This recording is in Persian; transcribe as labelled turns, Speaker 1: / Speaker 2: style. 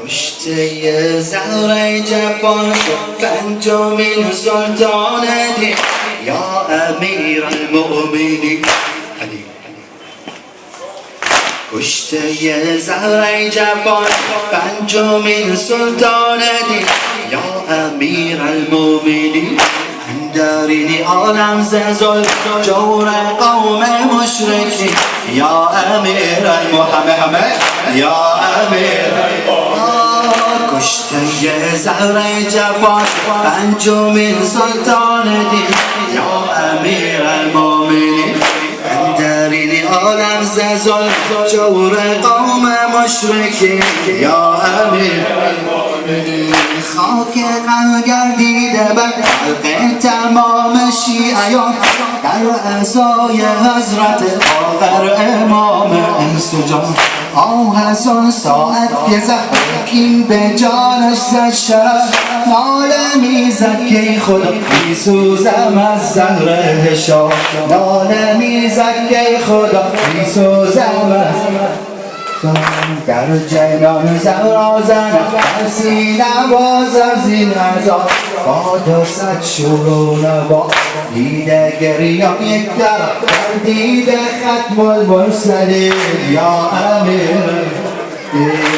Speaker 1: کشته زهره جوان شد پنجمین سلطان دین یا امیر المؤمنین. کشته زهره جوان پنجمین سلطان دین یا امیر المؤمنین. اندرین عالم زلزل جور قوم مشرکین یا امیر المؤمنین یا امیر. کشته زهره جوان پنجمین سلطان دین یا امیر المؤمنین. اندرین عالم زلزل جور قوم مشرکین یا امیر المؤمنین. خاک غم گردیده بر حلق تمام شیعیان در عزای حضرت آخر امام انس و جان. آه از آن ساعت که زهرکین به جانش زد شرف ناله میزد که خدا میسوزم از زهر هشام. ناله میزد که خدا میسوزم از در جنان زهرا زنم در سینه بازم زین عذاب با 200 شور و نوا دیده گریان یک طرف دیده ختم المرسلین یا امیر.